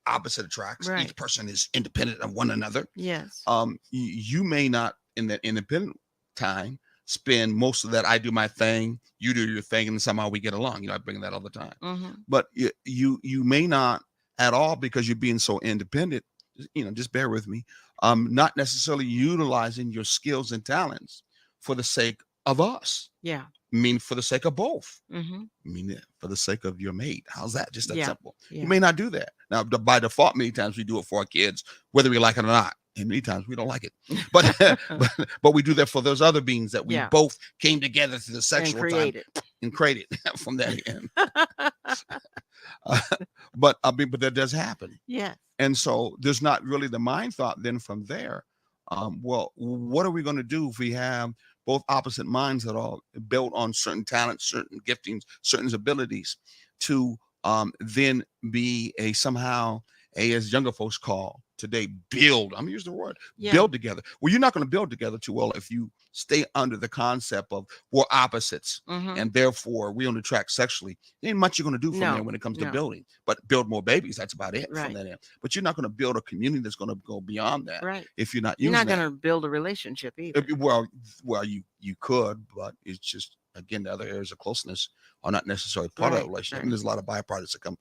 opposite attracts. Right. Each person is independent of one another. Yes. You may not in that independent time spend most of that I do my thing, you do your thing, and somehow we get along. I bring that all the time. hmm But you may not at all because you're being so independent. Just bear with me. Not necessarily utilizing your skills and talents for the sake of us. Yeah. I mean, for the sake of both. hmm I mean, for the sake of your mate. How's that? Just that Yeah. simple. You Yeah. may not do that. Now, by default, many times we do it for our kids, whether we like it or not. And many times we don't like it. But but we do that for those other beings that we Yeah. both came together through the And sexual time created. and created from that end. Uh, but I mean, but that does happen. yes. And so there's not really the mind thought then from there. Well, what are we going to do if we have both opposite minds that are built on certain talents, certain giftings, certain abilities to then be a somehow as younger folks call today, build. I'm using the word Yeah. build together. Well, you're not going to build together too well if you stay under the concept of we're opposites hmm and therefore we only attract sexually. There ain't much you're going to do from there No. when it comes to No. building, but build more babies. That's about it from Right. that end. But you're not going to build a community that's going to go beyond that Right. if you're not You're using not that. going to build a relationship either. Well, you could, but it's just again the other areas of closeness are not necessarily part of that Right. relationship, and Right. there's a lot of byproducts that come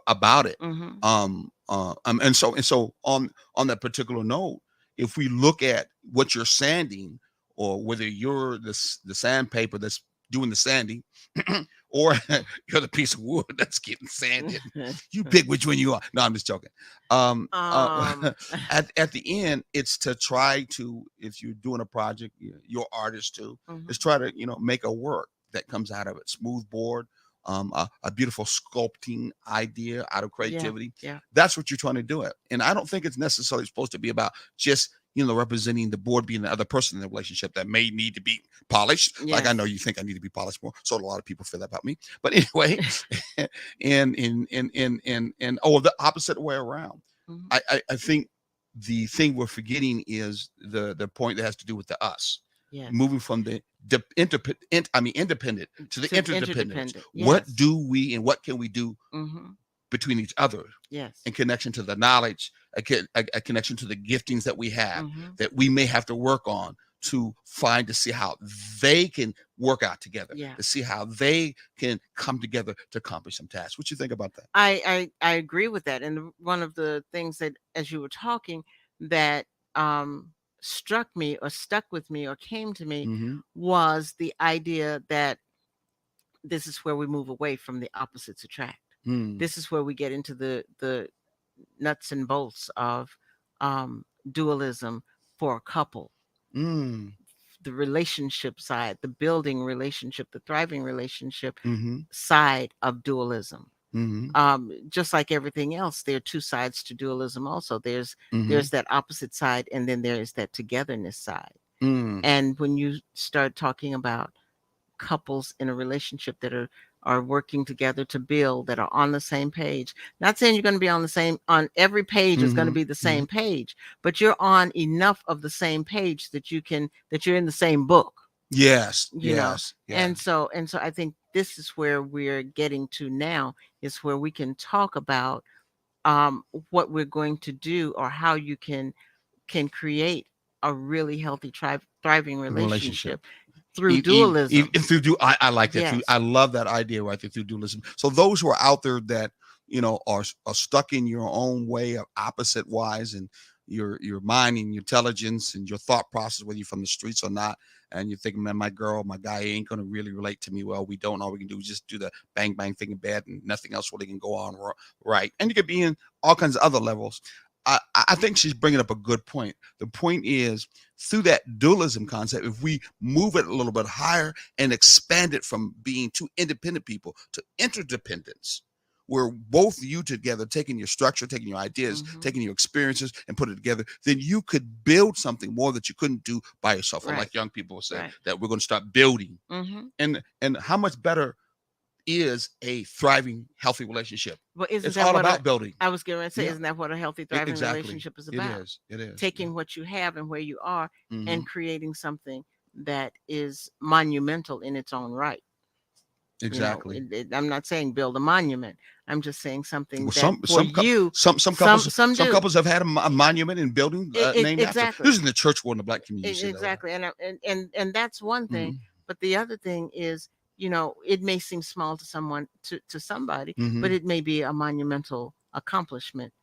about it. hmm And so on that particular note, if we look at what you're sanding, or whether you're the sandpaper that's doing the sanding, or you're the piece of wood that's getting sanded. You pick which one you are. No, I'm just joking. Um, uh, um at the end, it's to try to, if you're doing a project, you're artist too, is mhm. try to make a work that comes out of it. Smooth board, a beautiful sculpting idea out of Yeah, creativity. yeah, That's what you're trying to do it. And I don't think it's necessarily supposed to be about just representing the board being the other person in the relationship that may need to be polished. Like I know yes. you think I need to be polished more. So a lot of people feel that about me. But anyway, and oh, the opposite way around. Mhm. I think the thing we're forgetting is the point that has to do with the us. Yes. Moving from the independent to the To interdependence. interdependent. What Yes. do we and what can we do Mhm. between each other Yes. in connection to the knowledge, a connection to the giftings that we have Mhm. that we may have to work on to find to see how they can work out together, Yeah. to see how they can come together to accomplish some tasks. What you think about that? I agree with that. And one of the things that, as you were talking, that struck me or stuck with me or came to me Mm-hmm. was the idea that this is where we move away from the opposites attract. Mm. This is where we get into the nuts and bolts of dualism for a couple, Mm. the relationship side, the building relationship, the thriving relationship Mm-hmm. side of dualism. Mm-hmm. Just like everything else, there are two sides to dualism. Also, Mm-hmm. there's that opposite side, and then there is that togetherness side. Mm. And when you start talking about couples in a relationship that are working together to build, that are on the same page, not saying you're going to be on the same, on every page is going to Mm-hmm. be the Mm-hmm. same page, but you're on enough of the same page that you're in the same book, Yes. you know. Yes. And Yes. so I think this is where we're getting to now, is where we can talk about what we're going to do, or how you can create a really healthy thriving Relationship. relationship through dualism. Through I like that through. I Yes. love that idea right there through dualism. So those who are out there that are stuck in your own way of opposite wise, and your mind and your intelligence and your thought process, whether you're from the streets or not, and you're thinking, man, my girl, my guy ain't gonna really relate to me well. We don't. All we can do is just do the bang bang thing in bed, and nothing else really can go on right. And you could be in all kinds of other levels. I think she's bringing up a good point. The point is, through that dualism concept, if we move it a little bit higher and expand it from being two independent people to interdependence, where both you together, taking your structure, taking your ideas, Hmm. taking your experiences and put it together, then you could build something more that you couldn't do by yourself. Or Right. like young people say, Right. that we're going to start building. Hmm. And how much better is a thriving, healthy relationship? Well, isn't It's that all what about building. I was going to say? Yeah, Isn't that what a healthy, thriving exactly. relationship is It about? is. It is. Yeah. Taking what you have and where you are, Hmm. and creating something that is monumental in its own right. Exactly. I'm not saying build a monument. I'm just saying Well, something that for you, some couples some do. have had a monument and building named after. Exactly. This is in the church world, in the black community. You see that a lot. Exactly. And that's one thing. Mm-hmm. But the other thing is, it may seem small to someone, to somebody, Mm-hmm. but it may be a monumental accomplishment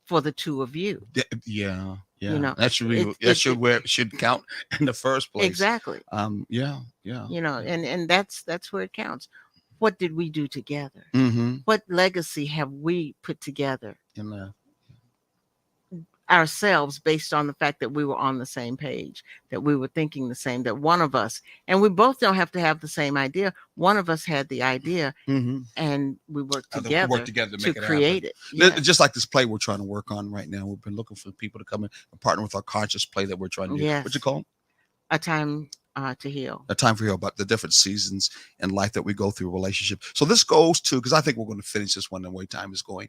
for the two of you. Yeah, You yeah. know, That should be it that it, should it where it should count in the first place. exactly. Yeah, yeah, yeah. And that's where it counts. What did we do together? Mm-hmm. What legacy have we put together And ourselves, based on the fact that we were on the same page, that we were thinking the same, that one of us, and we both don't have to have the same idea. One of us had the idea, mm-hmm. and we worked Work together together to to make it happen. create it. Yes. Just like this play we're trying to work on right now. We've been looking for people to come in and partner with our conscious play that we're trying to do. What's it Yes. called? A time to heal. A time for you about the different seasons in life that we go through relationship. So this goes to, because I think we're going to finish this one the way time is going.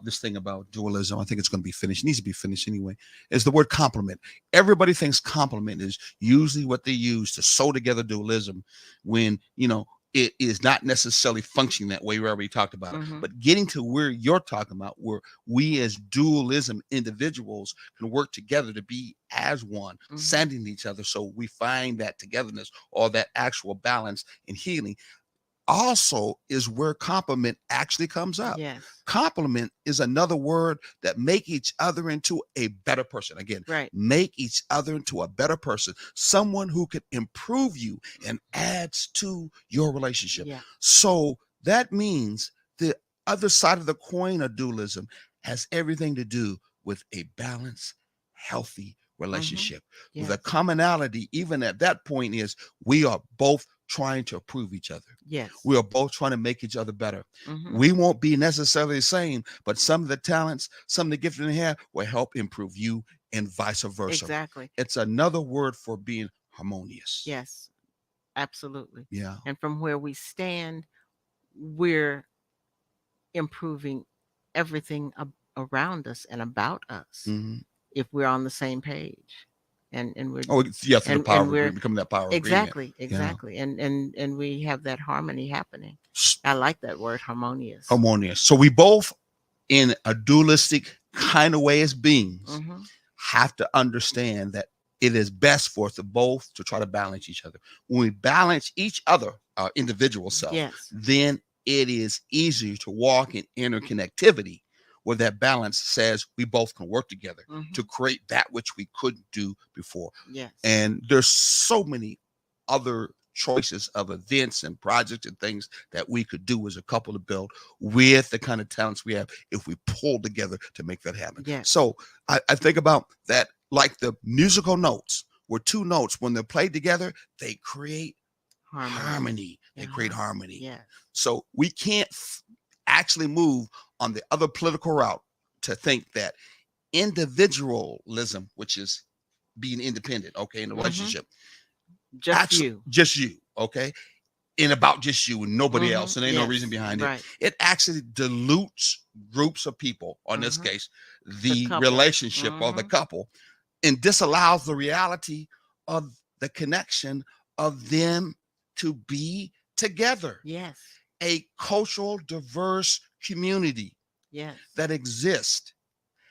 This thing about dualism, I think it's going to be finished. It needs to be finished anyway. Is the word complement. Everybody thinks complement is usually what they use to sew together dualism, when it is not necessarily functioning that way. We already talked about it, Hmm. but getting to where you're talking about, where we as dualism individuals can work together to be as one, Hmm. sending each other, so we find that togetherness or that actual balance and healing. also is where compliment actually comes up. Yes. Compliment is another word that make each other into a better person. Again, Right. make each other into a better person, someone who can improve you and adds to your relationship. Yeah. So that means the other side of the coin of dualism has everything to do with a balanced, healthy Mm-hmm. relationship. With a Yes. commonality, even at that point, is we are both trying to improve each other. Yes. We are both trying to make each other better. Mm-hmm. We won't be necessarily the same, but some of the talents, some of the gifts in the have will help improve you and vice versa. Exactly. It's another word for being harmonious. Yes. Absolutely. Yeah. And from where we stand, we're improving everything around us and about us Mhm. if we're on the same page. And we're Oh, yeah, through the power and of we're agreement, becoming that power of agreement. exactly, Yeah. exactly. And we have that harmony happening. I like that word, harmonious. Harmonious. So we both, in a dualistic kind of way as beings, Mm-hmm. have to understand that it is best for us to both to try to balance each other. When we balance each other, our individual self, Yes. then it is easier to walk in interconnectivity where that balance says we both can work together Mm-hmm. to create that which we couldn't do before. Yes. And there's so many other choices of events and projects and things that we could do as a couple to build with the kind of talents we have if we pull together to make that happen. Yes. So I think about that like the musical notes, where two notes, when they're played together, they create harmony. They create Uh-huh. harmony. Yes. So we can't actually move on the other political route to think that individualism, which is being independent, okay, in a Mm-hmm. relationship, Just actually you. just you, okay, and about just you and nobody Mm-hmm. else, and ain't no reason Yes. behind it. Right. It actually dilutes groups of people, or in this Mm-hmm. case, The the couple. relationship of the Mm-hmm. couple, and disallows the reality of the connection of them to be together. Yes. A cultural diverse community Yes. that exists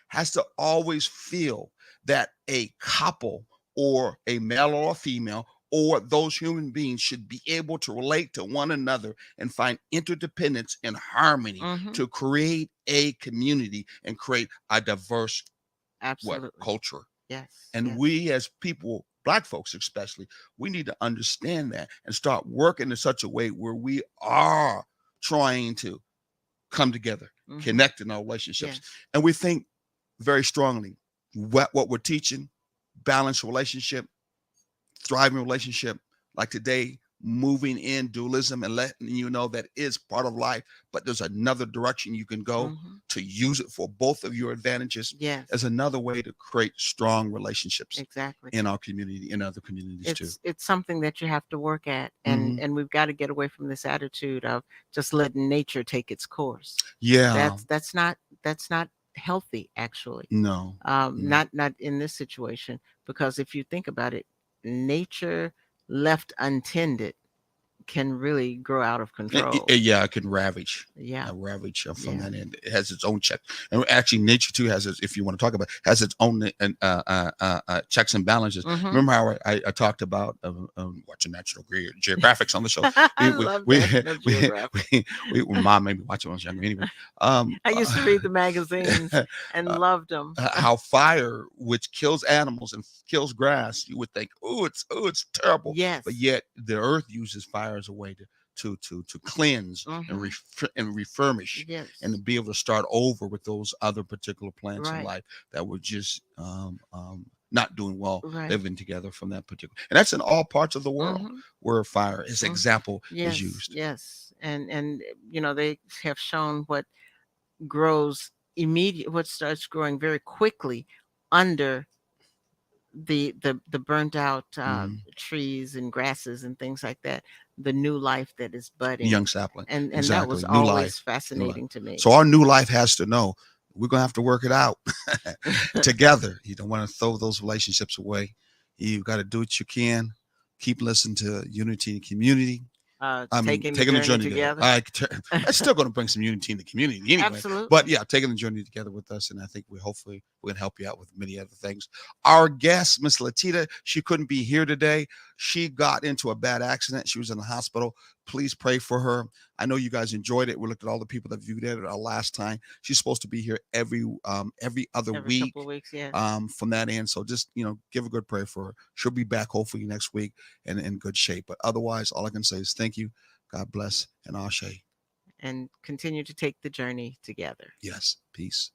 has to always feel that a couple or a male or a female or those human beings should be able to relate to one another and find interdependence and harmony Mm-hmm. to create a community and create a diverse Absolutely. culture. Yes. And Yes. we as people, black folks especially, we need to understand that and start working in such a way where we are trying to come together, Mm-hmm. connect in our relationships. Yes. And we think very strongly what we're teaching, balanced relationship, thriving relationship, like today, moving in dualism and letting you know that is part of life, but there's another direction you can go Mm-hmm. to use it for both of your advantages. Yes. As another way to create strong relationships Exactly. in our community, in other communities too. It's something that you have to work at, Mhm. and we've got to get away from this attitude of just letting nature take its course. Yeah, That's not healthy, actually. no, no. Not in this situation, because if you think about it, nature left untended can really grow out of control. Yeah, it can ravage. Yeah. Ravage from Yeah. that end. It has its own check, and actually, nature too has its. If you want to talk about, has its own checks and balances. Mm-hmm. Remember how I talked about watching National Geographics on the show. I We love we National Geographic. mom made me watch it when I was younger. Anyway, I used to read the magazines and loved them. how fire, which kills animals and kills grass, you would think, it's terrible, Yes. but yet the earth uses fire as a way to cleanse and Mm-hmm. refurbish Yes. and to be able to start over with those other particular plants in Right. life that were just not doing well, Right. living together from that particular. And that's in all parts of the world Mm-hmm. where fire, as Mhm. example, is Yes. used. Yes. And they have shown what grows what starts growing very quickly under the burnt out Mhm. trees and grasses and things like that, the new life that is budding. Young sapling, And that was exactly. New always life, new life. fascinating to me. So our new life has to know we're gonna have to work it out together. You don't want to throw those relationships away. You've got to do what you can. Keep listening to unity and community. I mean, Taking the taking the journey journey together. together. That's still going to bring some unity in the community anyway. Absolutely. But yeah, taking the journey together with us, and I think we hopefully We're gonna help you out with many other things. Our guest, Miss Latita, she couldn't be here today. She got into a bad accident. She was in the hospital. Please pray for her. I know you guys enjoyed it. We looked at all the people that viewed it last time. She's supposed to be here every other Every week couple of weeks, yes. from that end. So just give a good prayer for her. She'll be back hopefully next week and in good shape. But otherwise, all I can say is thank you. God bless and Ashe. And continue to take the journey together. Yes. Peace.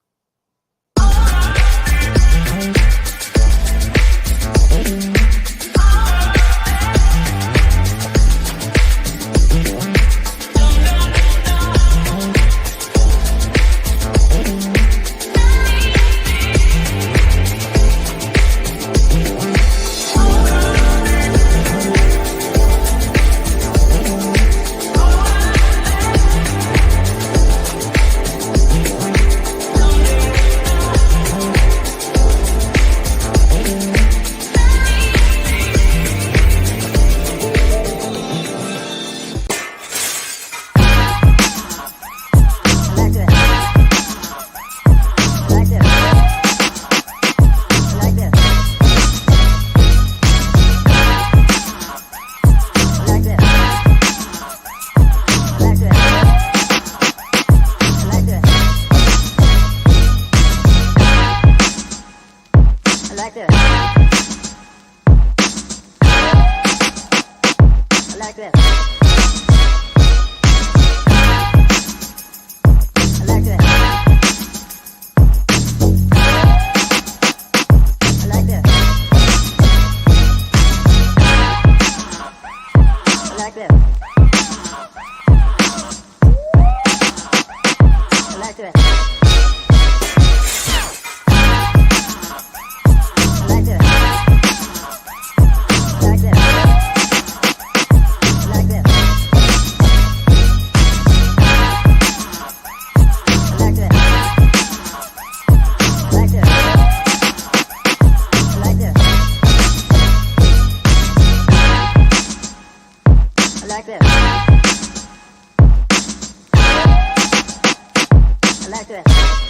Like this.